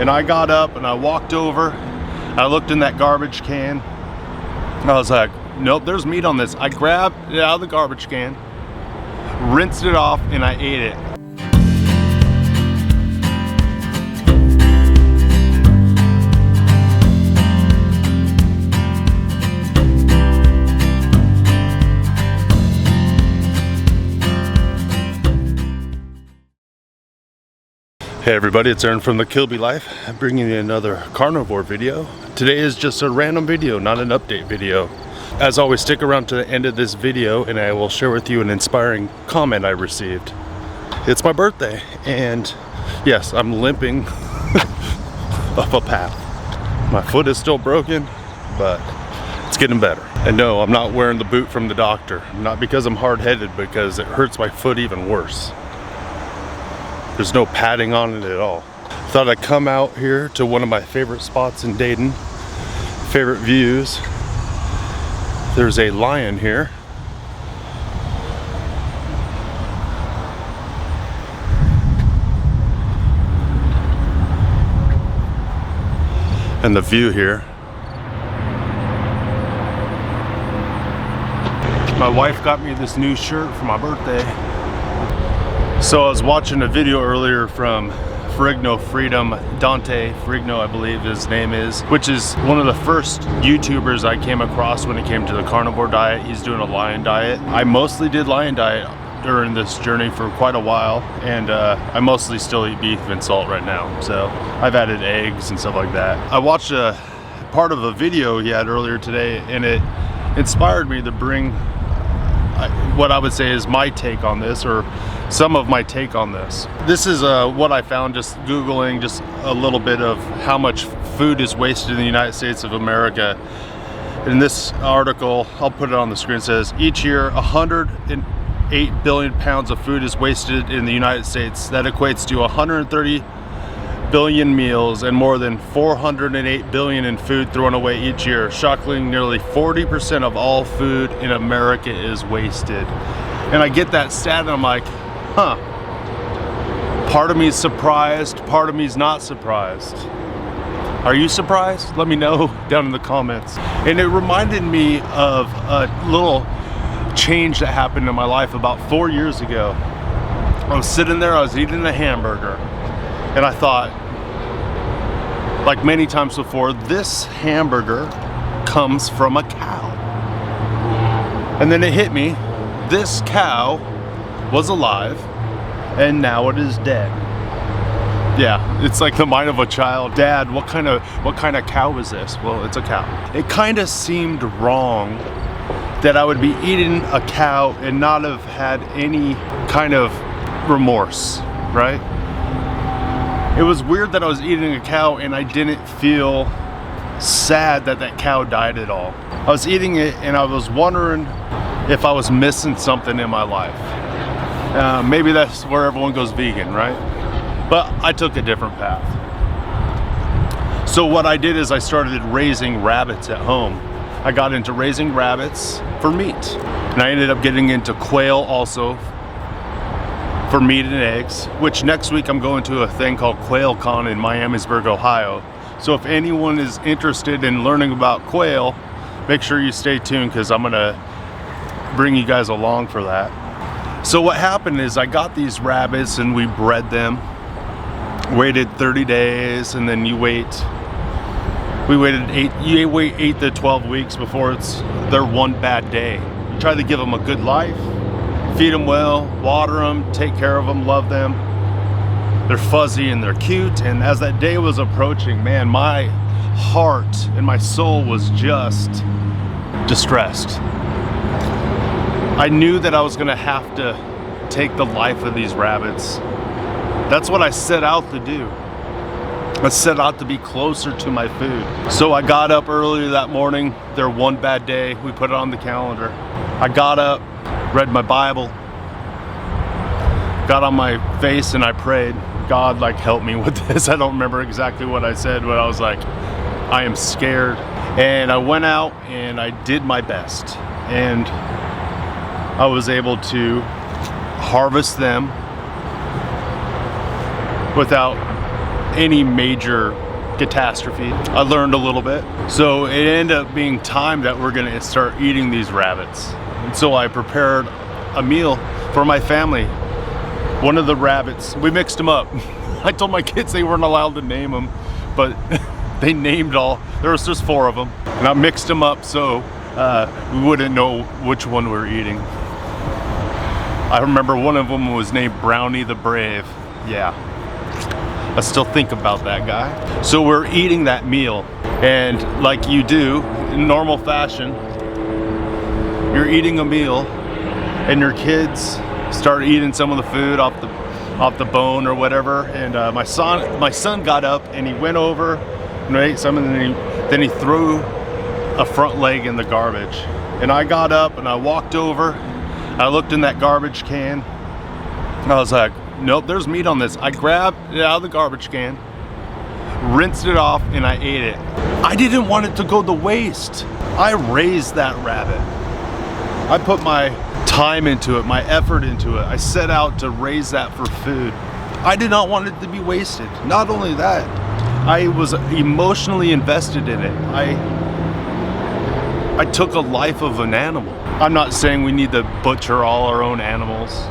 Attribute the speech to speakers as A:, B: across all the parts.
A: And I got up and I walked over, I looked in that garbage can, I was like, nope, there's meat on this. I grabbed it out of the garbage can, rinsed it off, and I ate it. Hey everybody, it's Aaron from the Kilby Life. I'm bringing you another carnivore video. Today is just a random video, not an update video. As always, stick around to the end of this video and I will share with you an inspiring comment I received. It's my birthday and yes, I'm limping up a path. My foot is still broken, but it's getting better. And no, I'm not wearing the boot from the doctor. Not because I'm hard-headed, because it hurts my foot even worse. There's no padding on it at all. Thought I'd come out here to one of my favorite spots in Dayton. Favorite views. There's a lion here. And the view here. My wife got me this new shirt for my birthday. So I was watching a video earlier from Ferrigno Freedom, Dante Ferrigno I believe his name is, which is one of the first YouTubers I came across when it came to the carnivore diet. He's doing a lion diet. I mostly did lion diet during this journey for quite a while, and I mostly still eat beef and salt right now. So I've added eggs and stuff like that. I watched a part of a video he had earlier today and it inspired me to bring what I would say is my take on this, or some of my take on this. This is what I found just Googling just a little bit of how much food is wasted in the United States of America. In this article, I'll put it on the screen, says each year 108 billion pounds of food is wasted in the United States. That equates to 130 billion meals and more than 408 billion in food thrown away each year. Shockingly, nearly 40% of all food in America is wasted. And I get that stat and I'm like, huh. Part of me is surprised, part of me is not surprised. Are you surprised? Let me know down in the comments. And it reminded me of a little change that happened in my life about 4 years ago. I was sitting there, I was eating a hamburger, and I thought, like many times before, this hamburger comes from a cow. And then it hit me, this cow was alive and now it is dead. Yeah, it's like the mind of a child. Dad, what kind of cow is this? Well, it's a cow. It kind of seemed wrong that I would be eating a cow and not have had any kind of remorse, right? It was weird that I was eating a cow and I didn't feel sad that that cow died at all. I was eating it and I was wondering if I was missing something in my life. Maybe that's where everyone goes vegan, right? But I took a different path. So what I did is I started raising rabbits at home. I got into raising rabbits for meat. And I ended up getting into quail also for meat and eggs, which next week I'm going to a thing called QuailCon in Miamisburg, Ohio. So if anyone is interested in learning about quail, make sure you stay tuned because I'm gonna bring you guys along for that. So what happened is I got these rabbits and we bred them, waited 30 days, and then you wait 8 to 12 weeks before it's their one bad day. You try to give them a good life, feed them well, water them, take care of them, love them. They're fuzzy and they're cute. And as that day was approaching, man, my heart and my soul was just distressed. I knew that I was gonna have to take the life of these rabbits. That's what I set out to do. I set out to be closer to my food. So I got up early that morning, their one bad day, we put it on the calendar. I got up, read my Bible, got on my face and I prayed, God, like, help me with this. I don't remember exactly what I said, but I was like, I am scared. And I went out and I did my best. And I was able to harvest them without any major catastrophe. I learned a little bit. So it ended up being time that we're gonna start eating these rabbits. And so I prepared a meal for my family. One of the rabbits, we mixed them up. I told my kids they weren't allowed to name them, but they named all. There was just 4 of them. And I mixed them up so we wouldn't know which one we were eating. I remember one of them was named Brownie the Brave. Yeah, I still think about that guy. So we're eating that meal, and like you do in normal fashion, you're eating a meal and your kids start eating some of the food off the bone or whatever, and my son got up and he went over and ate some, and then he threw a front leg in the garbage. And I got up and I walked over, I looked in that garbage can, and I was like, nope, there's meat on this. I grabbed it out of the garbage can, rinsed it off, and I ate it. I didn't want it to go to waste. I raised that rabbit. I put my time into it, my effort into it. I set out to raise that for food. I did not want it to be wasted. Not only that, I was emotionally invested in it. I took a life of an animal. I'm not saying we need to butcher all our own animals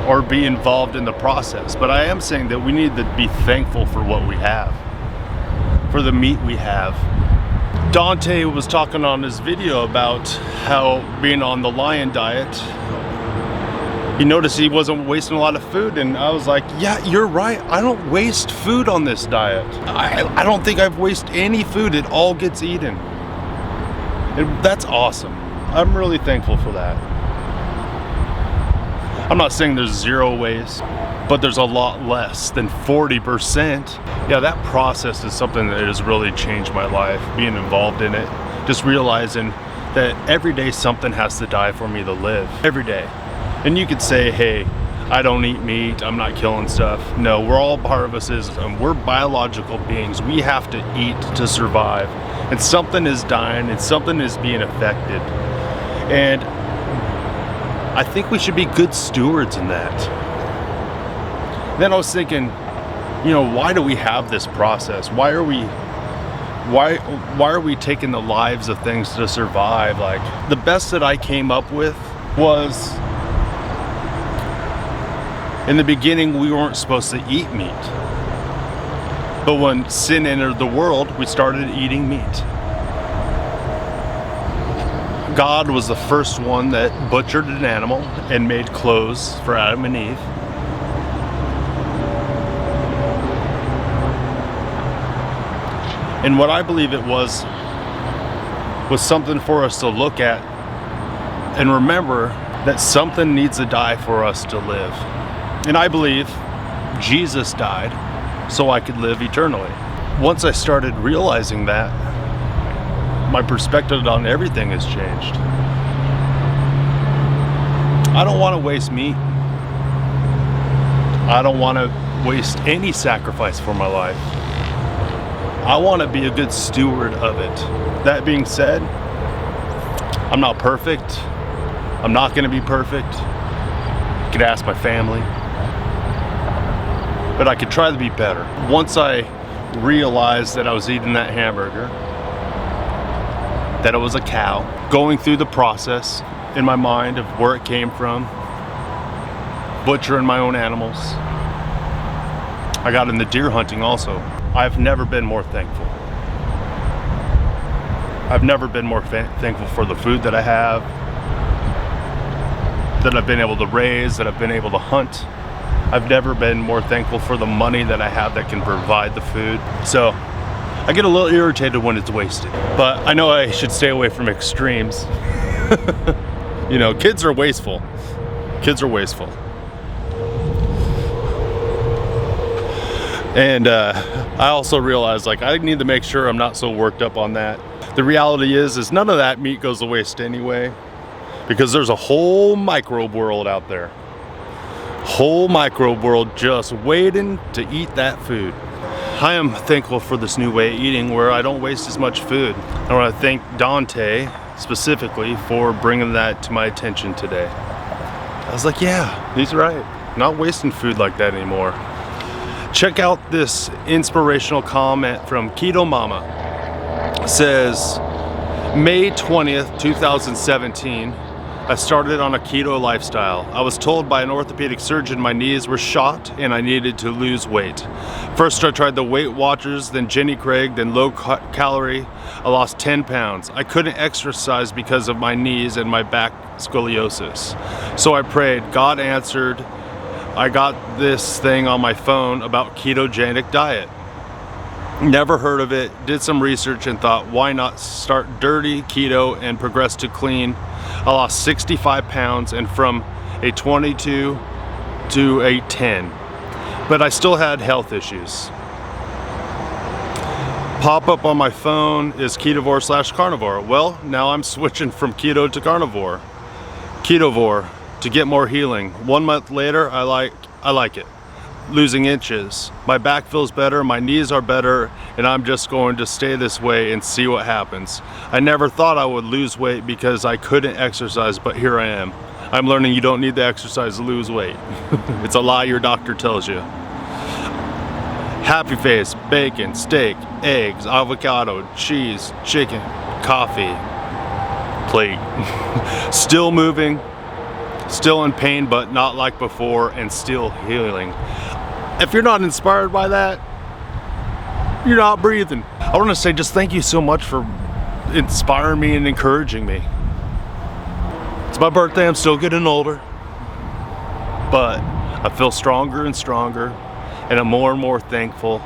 A: or be involved in the process, but I am saying that we need to be thankful for what we have, for the meat we have. Dante was talking on his video about how being on the lion diet, he noticed he wasn't wasting a lot of food, and I was like, yeah, you're right. I don't waste food on this diet. I don't think I've wasted any food. It all gets eaten. That's awesome. I'm really thankful for that. I'm not saying there's zero waste, but there's a lot less than 40%. Yeah, that process is something that has really changed my life, being involved in it. Just realizing that every day something has to die for me to live. Every day. And you could say, hey, I don't eat meat, I'm not killing stuff. No, we're all part of a system. We're biological beings. We have to eat to survive. And something is dying and something is being affected. And I think we should be good stewards in that. Then I was thinking, you know, why do we have this process? Why are we taking the lives of things to survive? Like, the best that I came up with was, in the beginning, we weren't supposed to eat meat. But when sin entered the world, we started eating meat. God was the first one that butchered an animal and made clothes for Adam and Eve. And what I believe it was something for us to look at and remember that something needs to die for us to live. And I believe Jesus died so I could live eternally. Once I started realizing that, my perspective on everything has changed. I don't want to waste meat. I don't want to waste any sacrifice for my life. I want to be a good steward of it. That being said, I'm not perfect. I'm not going to be perfect. You could ask my family. But I could try to be better. Once I realized that I was eating that hamburger, that it was a cow, going through the process in my mind of where it came from, butchering my own animals. I got into deer hunting also. I've never been more thankful. I've never been more thankful for the food that I have, that I've been able to raise, that I've been able to hunt. I've never been more thankful for the money that I have that can provide the food. So I get a little irritated when it's wasted, but I know I should stay away from extremes. You know, kids are wasteful. Kids are wasteful. And I also realized, like, I need to make sure I'm not so worked up on that. The reality is none of that meat goes to waste anyway, because there's a whole microbe world out there. Whole microbe world just waiting to eat that food. I am thankful for this new way of eating where I don't waste as much food. I want to thank Dante specifically for bringing that to my attention today. I was like, yeah, he's right. Not wasting food like that anymore. Check out this inspirational comment from Keto Mama. It says, May 20th, 2017, I started on a keto lifestyle. I was told by an orthopedic surgeon my knees were shot and I needed to lose weight. First I tried the Weight Watchers, then Jenny Craig, then low calorie. I lost 10 pounds. I couldn't exercise because of my knees and my back scoliosis. So I prayed, God answered. I got this thing on my phone about ketogenic diet. Never heard of it, did some research and thought, why not start dirty keto and progress to clean? I lost 65 pounds and from a 22 to a 10, but I still had health issues. Pop up on my phone is Ketovore/Carnivore. Well, now I'm switching from keto to carnivore. Ketovore to get more healing. 1 month later, I like it. Losing inches. My back feels better, my knees are better, and I'm just going to stay this way and see what happens. I never thought I would lose weight because I couldn't exercise, but here I am. I'm learning you don't need to exercise to lose weight. It's a lie your doctor tells you. Happy face, bacon, steak, eggs, avocado, cheese, chicken, coffee, plate. Still moving, still in pain, but not like before, and still healing. If you're not inspired by that, you're not breathing. I want to say just thank you so much for inspiring me and encouraging me. It's my birthday, I'm still getting older, but I feel stronger and stronger, and I'm more and more thankful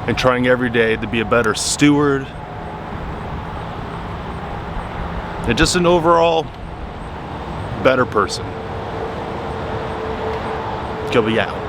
A: and trying every day to be a better steward and just an overall better person. Go be out.